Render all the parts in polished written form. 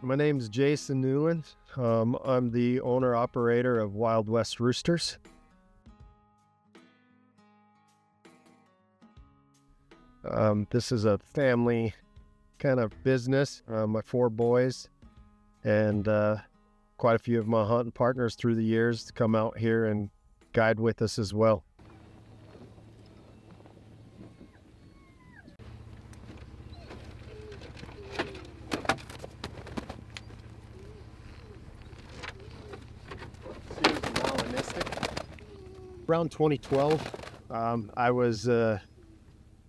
My name's Jason Newland. I'm the owner-operator of Wild West Roosters. This is a family kind of business. My 4 boys and quite a few of my hunting partners through the years to come out here and guide with us as well. Around 2012, I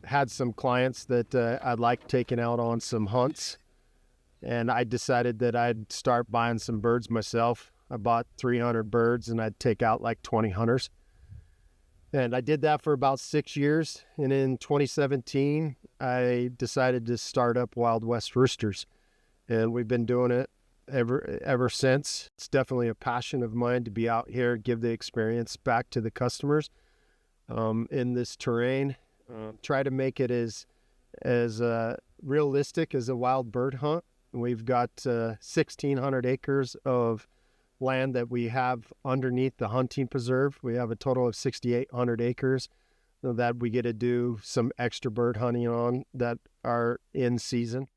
had some clients that I'd like taken out on some hunts, and I decided that I'd start buying some birds myself. I bought 300 birds and I'd take out like 20 hunters. And I did that for about 6 years. And in 2017, I decided to start up Wild West Roosters. And we've been doing it ever since. It's definitely a passion of mine to be out here, give the experience back to the customers in this terrain. Try to make it as realistic as a wild bird hunt. We've got 1,600 acres of land that we have underneath the hunting preserve. We have a total of 6,800 acres that we get to do some extra bird hunting on that are in season.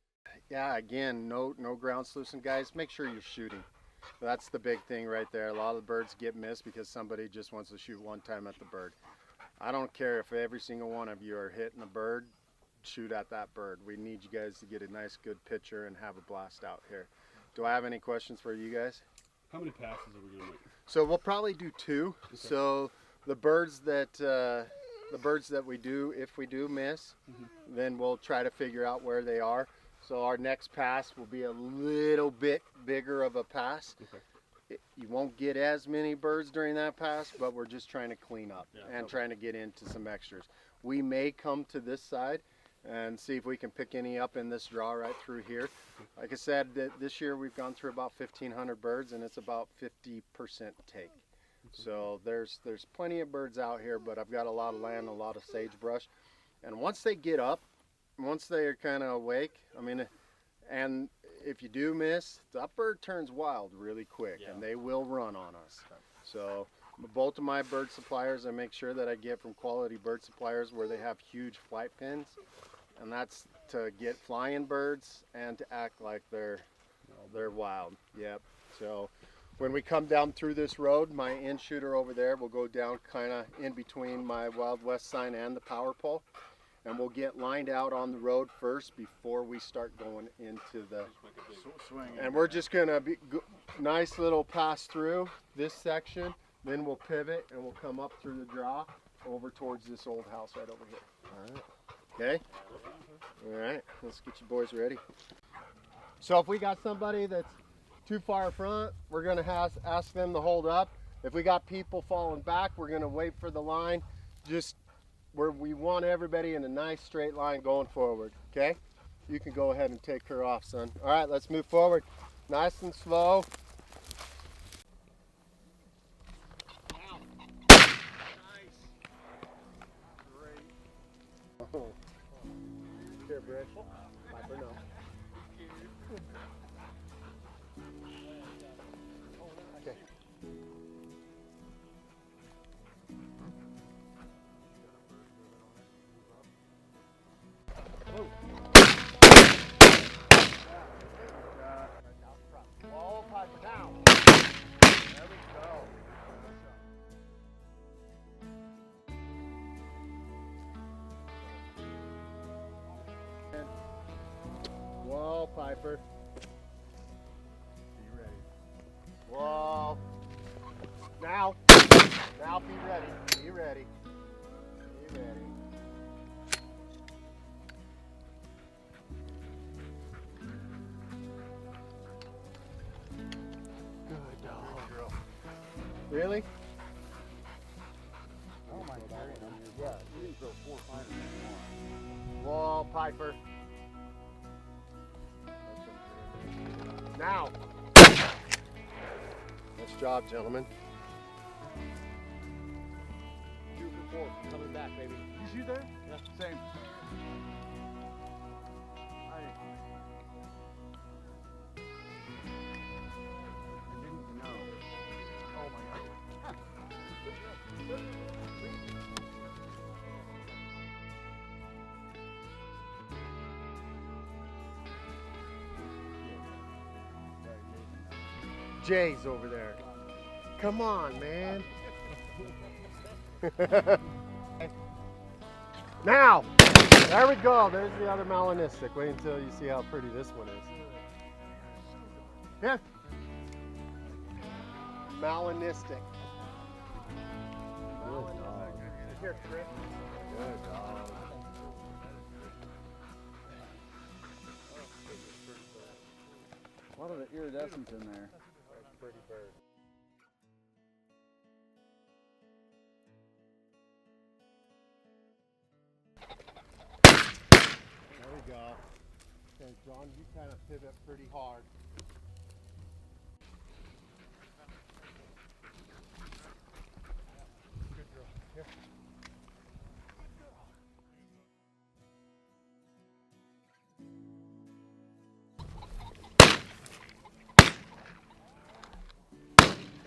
Yeah, again, no ground sluicing, guys. Make sure you're shooting. That's the big thing right there. A lot of the birds get missed because somebody just wants to shoot one time at the bird. I don't care if every single one of you are hitting a bird, shoot at that bird. We need you guys to get a nice, good picture and have a blast out here. Do I have any questions for you guys? How many passes are we going to make? So we'll probably do 2. Okay. So the birds that we do, if we do miss, then we'll try to figure out where they are. So our next pass will be a little bit bigger of a pass. Okay. You won't get as many birds during that pass, but we're just trying to clean up and trying to get into some extras. We may come to this side and see if we can pick any up in this draw right through here. Like I said, this year we've gone through about 1,500 birds, and it's about 50% take. So there's plenty of birds out here, but I've got a lot of land, a lot of sagebrush. And once they get up, once they are kind of awake, and if you do miss, that bird turns wild really quick, and they will run on us. So both of my bird suppliers, I make sure that I get from quality bird suppliers where they have huge flight pins, and that's to get flying birds and to act like they're wild. Yep. So when we come down through this road, my in shooter over there will go down kind of in between my Wild West sign and the power pole. And we'll get lined out on the road first before we start going into the swing. And we're just gonna be nice little pass through this section, then we'll pivot and we'll come up through the draw over towards this old house right over here. All right. Okay. All right. Let's get you boys ready. So if we got somebody that's too far front, we're gonna ask them to hold up. If we got people falling back, we're gonna wait for the line. We want everybody in a nice straight line going forward, okay? You can go ahead and take her off, son. All right, let's move forward. Nice and slow. Nice. Great. Oh. Here, Brick. Viper, no. Okay. Wall Piper down. There we go. Wall Piper. Be ready. Wall. Now be ready. Be ready. Be ready. Really? Oh my God. Yeah, you can throw 4 or 5 more. Wall Piper. Now. Nice job, gentlemen. 2 for 4. Coming back, baby. You shoot there? Yeah. Same. Jays over there. Come on, man. Now, there we go. There's the other melanistic. Wait until you see how pretty this one is. Here. Melanistic. Here, Chris. Good dog. A lot of the iridescence in there. That's a pretty bird. There we go. Okay, John, you kind of pivot pretty hard. Good girl. Here.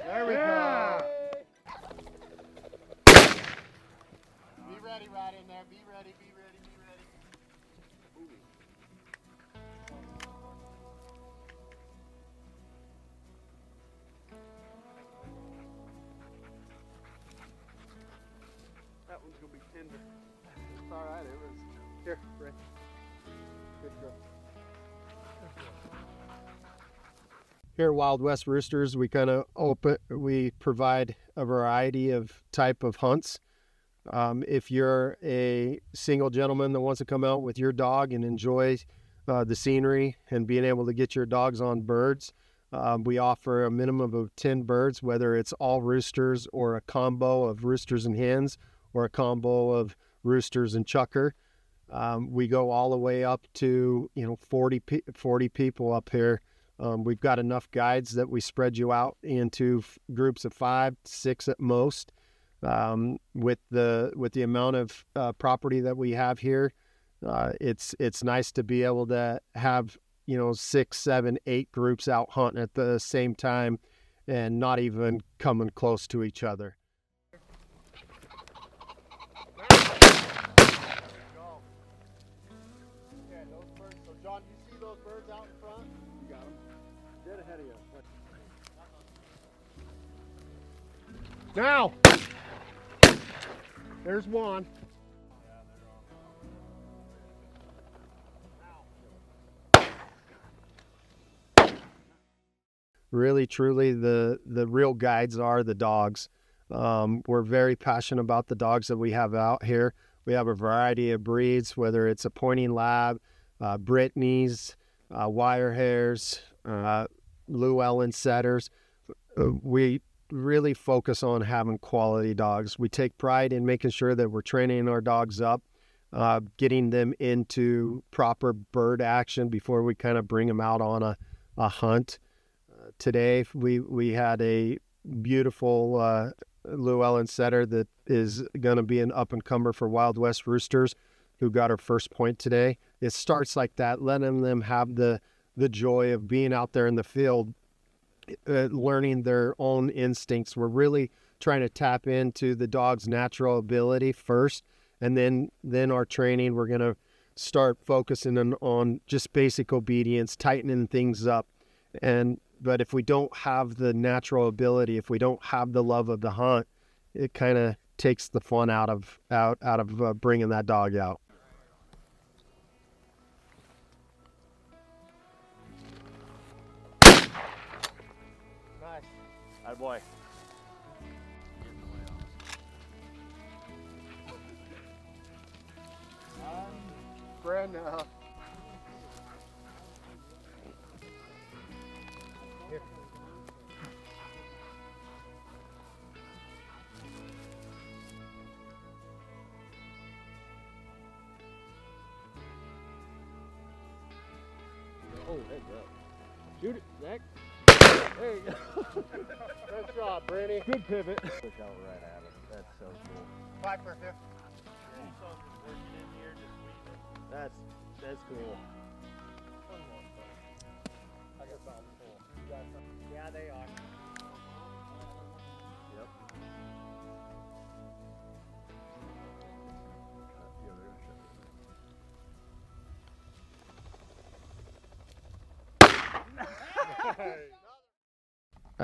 There we go. Be ready right in there. Be ready, be ready, be ready. Ooh. That one's gonna be tender. It's all right. It was. Here, Ray. Good girl. Here at Wild West Roosters, we we provide a variety of type of hunts. If you're a single gentleman that wants to come out with your dog and enjoy the scenery and being able to get your dogs on birds, we offer a minimum of 10 birds, whether it's all roosters or a combo of roosters and hens or a combo of roosters and chucker. We go all the way up to 40 people up here. We've got enough guides that we spread you out into groups of 5, 6 at most. With the amount of property that we have here, it's nice to be able to have 6, 7, 8 groups out hunting at the same time and not even coming close to each other. Okay, those birds. So John, you see those birds out in front? You got them. Dead ahead of you. Now, there's one. Really, truly, the real guides are the dogs. We're very passionate about the dogs that we have out here. We have a variety of breeds, whether it's a pointing lab, Brittany's, wire hairs, Llewellyn setters. We really focus on having quality dogs. We take pride in making sure that we're training our dogs up, getting them into proper bird action before we kind of bring them out on a hunt. Today we had a beautiful Llewellyn setter that is going to be an up-and-comer for Wild West Roosters, who got her first point today. It starts like that, letting them have the joy of being out there in the field, learning their own instincts. We're really trying to tap into the dog's natural ability first, and then our training, we're going to start focusing on just basic obedience, tightening things up. But if we don't have the natural ability, if we don't have the love of the hunt, it kind of takes the fun out of bringing that dog out. Nice. Atta boy. Brenda. Here. Oh, heads up. Shoot it, Zach. There you go. Good job, Brandy. Good pivot. Push out right at it. That's so cool. Piper here. That's cool. Yeah, they are. Yep.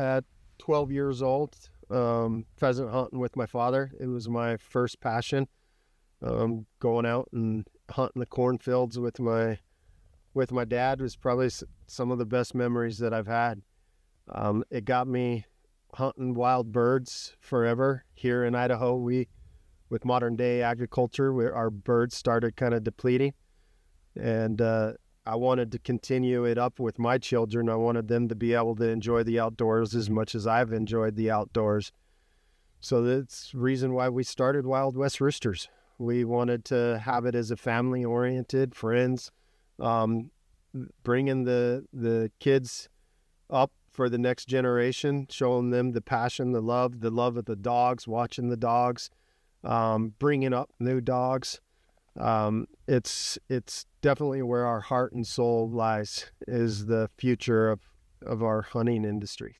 at 12 years old, pheasant hunting with my father. It was my first passion. Going out and hunting the cornfields with my dad was probably some of the best memories that I've had. It got me hunting wild birds forever. Here in Idaho, with modern day agriculture, our birds started kind of depleting, and I wanted to continue it up with my children. I wanted them to be able to enjoy the outdoors as much as I've enjoyed the outdoors. So that's the reason why we started Wild West Roosters. We wanted to have it as a family-oriented, friends, bringing the kids up for the next generation, showing them the passion, the love of the dogs, watching the dogs, bringing up new dogs. It's definitely where our heart and soul lies, is the future of our hunting industry.